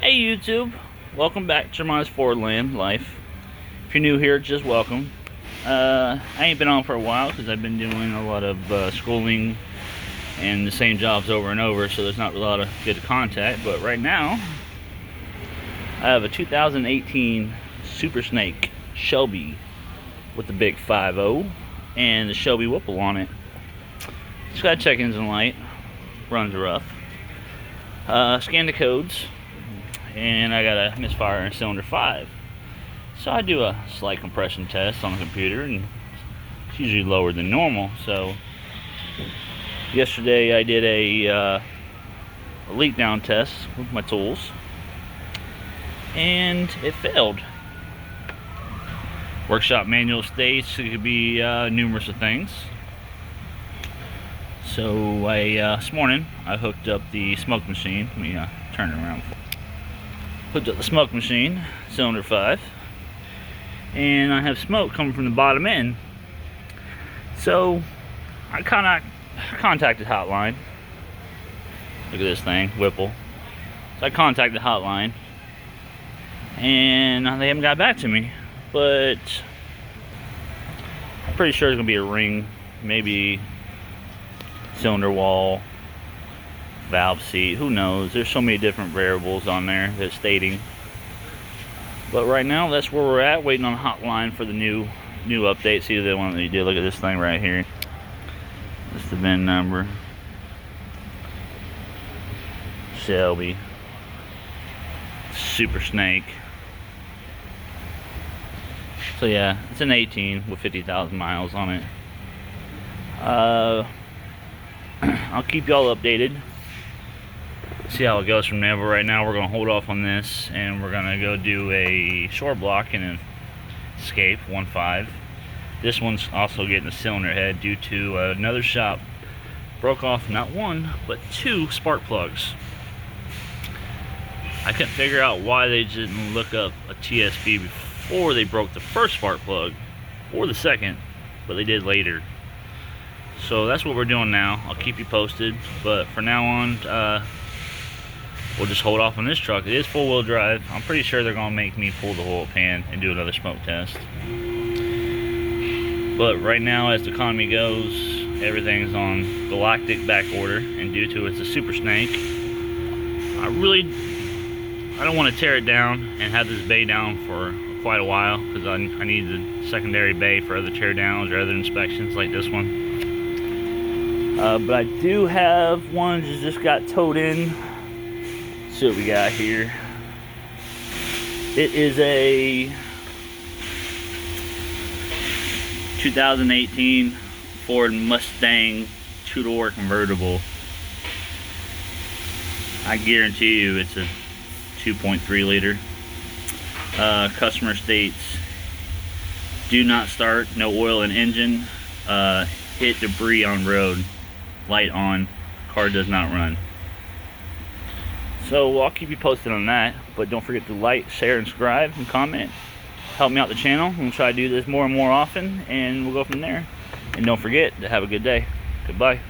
Hey YouTube, welcome back to my Ford Land Life. If you're new here, just welcome. I ain't been on for a while because I've been doing a lot of schooling and the same jobs over and over, so there's not a lot of good contact. But right now, I have a 2018 Super Snake Shelby with the big 5.0 and the Shelby Whipple on it. Just got a check engine light, runs rough. Scan the codes. And I got a misfire in cylinder 5. So I do a slight compression test on the computer, and it's usually lower than normal. So yesterday I did a leak down test with my tools, and it failed. Workshop manual states it could be numerous of things. So this morning I hooked up the smoke machine. Let me turn it around. Hooked up the smoke machine, cylinder 5, and I have smoke coming from the bottom end. So I contacted hotline. Look at this thing, Whipple. So I contacted hotline, and they haven't got back to me. But I'm pretty sure it's gonna be a ring, maybe cylinder wall, valve seat, who knows. There's so many different variables on there that's stating. But right now that's where we're at, waiting on a hotline for the new update. See the one that you did. Look at this thing right here. That's the VIN number. Shelby Super Snake. So yeah, it's an 18 with 50,000 miles on it. I'll keep y'all updated, see how it goes from there. But right now we're gonna hold off on this, and we're gonna go do a short block and an Escape 1.5. This one's also getting a cylinder head due to another shop broke off not one but 2 spark plugs. I couldn't figure out why they didn't look up a TSB before they broke the first spark plug or the second, but they did later. So that's what we're doing now. I'll keep you posted, but for now on we'll just hold off on this truck. It is full-wheel drive. I'm pretty sure they're gonna make me pull the oil pan and do another smoke test. But right now, as the economy goes, everything's on galactic back order, and due to it's a Super Snake, I don't want to tear it down and have this bay down for quite a while, because I need the secondary bay for other tear downs or other inspections like this one. But I do have one that just got towed in. See what we got here. It is a 2018 Ford Mustang 2-door convertible. I guarantee you it's a 2.3 liter. Customer states, do not start, no oil in engine, hit debris on road, light on, car does not run. So I'll keep you posted on that, but don't forget to like, share, and subscribe, and comment. Help me out the channel. I'm going to try to do this more and more often, and we'll go from there. And don't forget to have a good day. Goodbye.